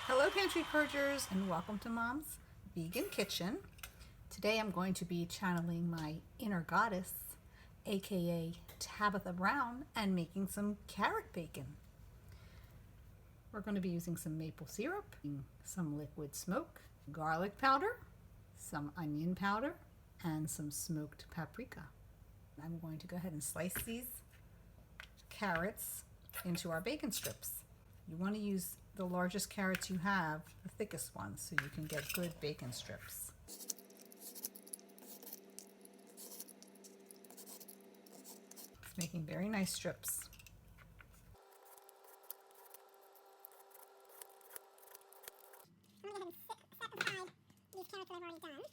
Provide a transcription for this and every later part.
Hello Pantry Purgers, and welcome to Mom's Vegan Kitchen. Today I'm going to be channeling my inner goddess, aka Tabitha Brown, and making some carrot bacon. We're going to be using some maple syrup, some liquid smoke, garlic powder, some onion powder, and some smoked paprika. I'm going to go ahead and slice these carrots into our bacon strips. You want to use the largest carrots you have, the thickest ones, so you can get good bacon strips. It's making very nice strips. I'm going to go ahead and set aside these carrots that I've already done.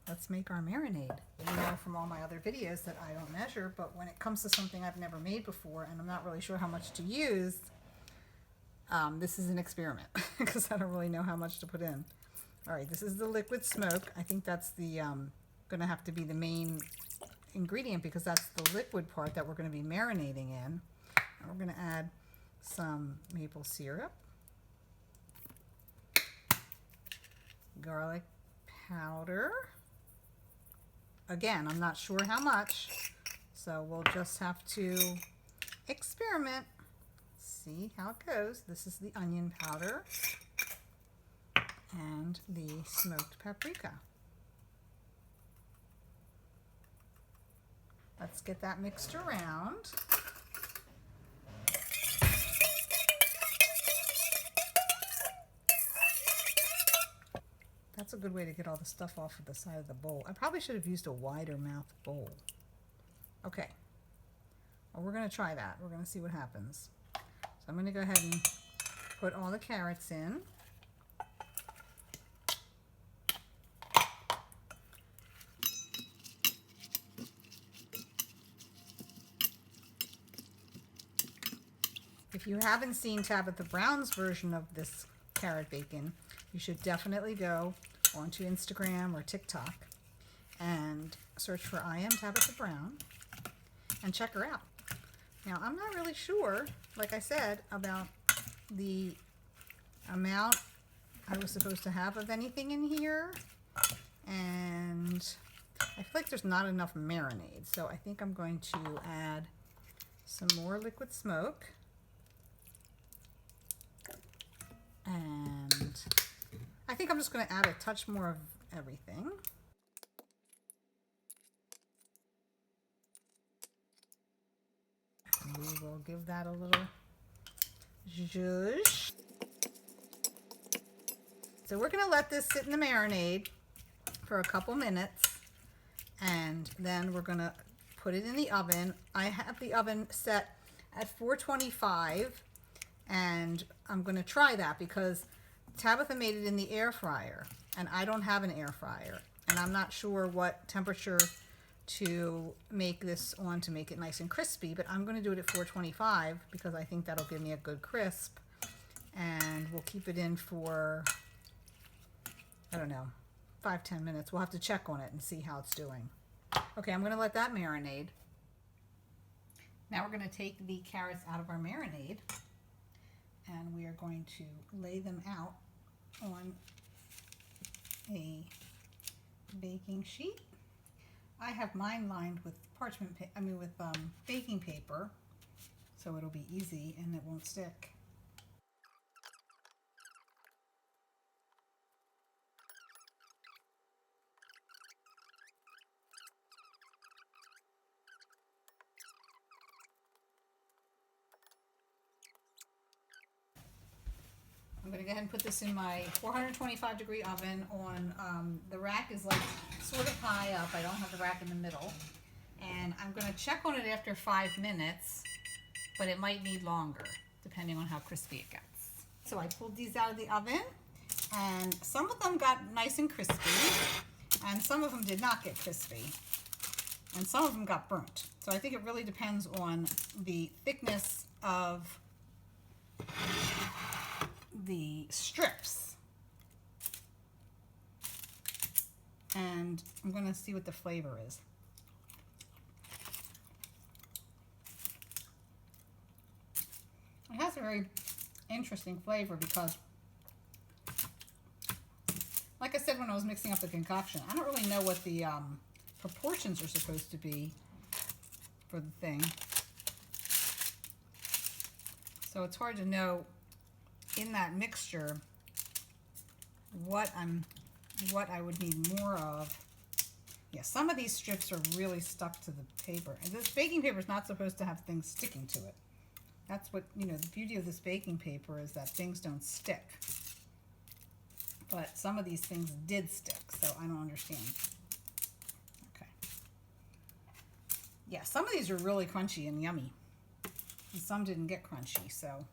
Let's make our marinade. You know from all my other videos that I don't measure, but when it comes to something I've never made before and I'm not really sure how much to use, this is an experiment because I don't really know how much to put in. All right, this is the liquid smoke. I think that's the going to have to be the main ingredient because that's the liquid part that we're going to be marinating in. And we're going to add some maple syrup, garlic powder. Again, I'm not sure how much, so we'll just have to experiment, see how it goes. This is the onion powder and the smoked paprika. Let's get that mixed around. That's a good way to get all the stuff off of the side of the bowl. I probably should have used a wider mouth bowl. Okay, well, we're going to try that. We're going to see what happens. So I'm going to go ahead and put all the carrots in. If you haven't seen Tabitha Brown's version of this carrot bacon, you should definitely go onto Instagram or TikTok and search for I am Tabitha Brown and check her out. Now, I'm not really sure, like I said, about the amount I was supposed to have of anything in here, and I feel like there's not enough marinade, so I think I'm going to add some more liquid smoke. And I think I'm just going to add a touch more of everything. And we will give that a little zhuzh. So we're going to let this sit in the marinade for a couple minutes, and then we're going to put it in the oven. I have the oven set at 425, and I'm going to try that because Tabitha made it in the air fryer, and I don't have an air fryer, and I'm not sure what temperature to make this on to make it nice and crispy, but I'm going to do it at 425 because I think that'll give me a good crisp, and we'll keep it in for, I don't know, 5-10 minutes. We'll have to check on it and see how it's doing. Okay, I'm going to let that marinade. Now we're going to take the carrots out of our marinade, and we are going to lay them out on a baking sheet. I have mine lined with baking paper, so it'll be easy and it won't stick. I'm going to go ahead and put this in my 425 degree oven on, the rack is like sort of high up. I don't have the rack in the middle. And I'm going to check on it after 5 minutes, but it might need longer depending on how crispy it gets. So I pulled these out of the oven, and some of them got nice and crispy, and some of them did not get crispy, and some of them got burnt. So I think it really depends on the thickness of the strips. and I'm gonna see what the flavor is. It has a very interesting flavor because, like I said when I was mixing up the concoction, I don't really know what the proportions are supposed to be for the thing. So it's hard to know in that mixture what I would need more of. Yeah, some of these strips are really stuck to the paper. And this baking paper is not supposed to have things sticking to it. That's what, you know, the beauty of this baking paper is that things don't stick. But some of these things did stick, so I don't understand. Okay. Yeah, some of these are really crunchy and yummy. And some didn't get crunchy, so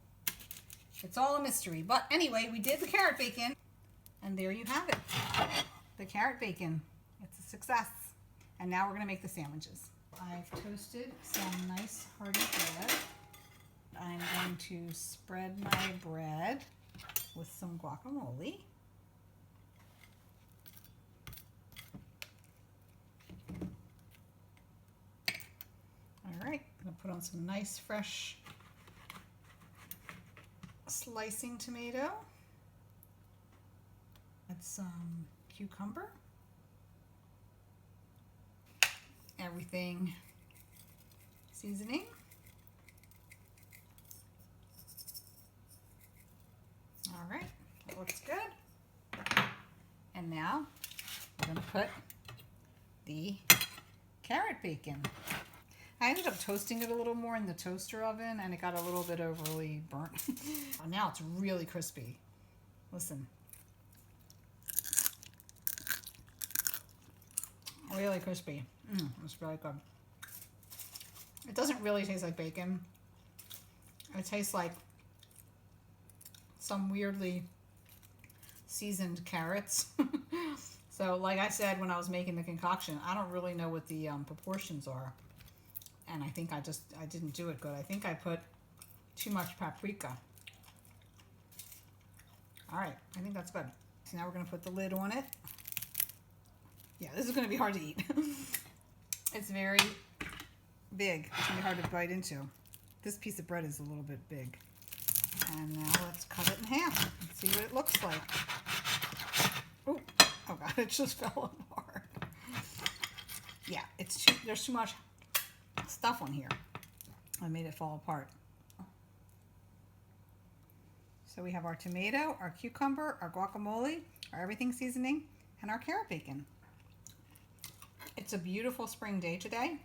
it's all a mystery. But anyway, we did the carrot bacon, and there you have it. The carrot bacon. It's a success. And now we're going to make the sandwiches. I've toasted some nice hearty bread. I'm going to spread my bread with some guacamole. All right, I'm going to put on some nice fresh slicing tomato. Add some cucumber. Everything seasoning. All right, that looks good. And now we're going to put the carrot bacon. I ended up toasting it a little more in the toaster oven and it got a little bit overly burnt. Now it's really crispy. Listen. Really crispy. It's really good. It doesn't really taste like bacon. It tastes like some weirdly seasoned carrots. So like I said when I was making the concoction, I don't really know what the proportions are. And I think I didn't do it good. I think I put too much paprika. All right, I think that's good. So now we're gonna put the lid on it. Yeah, this is gonna be hard to eat. It's very big. It's gonna be hard to bite into. This piece of bread is a little bit big. And now let's cut it in half and see what it looks like. Ooh, oh God, it just fell apart. Yeah, there's too much stuff on here. I made it fall apart. So we have our tomato, our cucumber, our guacamole, our everything seasoning, and our carrot bacon. It's a beautiful spring day today,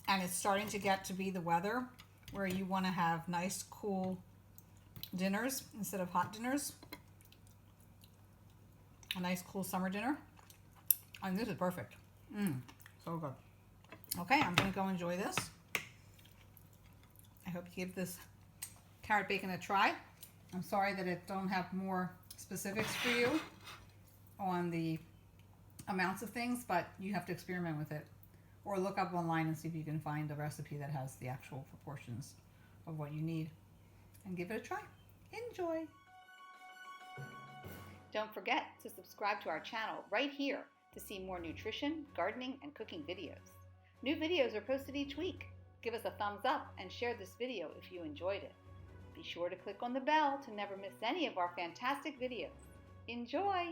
and it's starting to get to be the weather where you want to have nice, cool dinners instead of hot dinners. A nice, cool summer dinner. And this is perfect. So good. Okay, I'm going to go enjoy this. I hope you give this carrot bacon a try. I'm sorry that I don't have more specifics for you on the amounts of things, but you have to experiment with it or look up online and see if you can find a recipe that has the actual proportions of what you need and give it a try. Enjoy! Don't forget to subscribe to our channel right here to see more nutrition, gardening, and cooking videos. New videos are posted each week. Give us a thumbs up and share this video if you enjoyed it. Be sure to click on the bell to never miss any of our fantastic videos. Enjoy!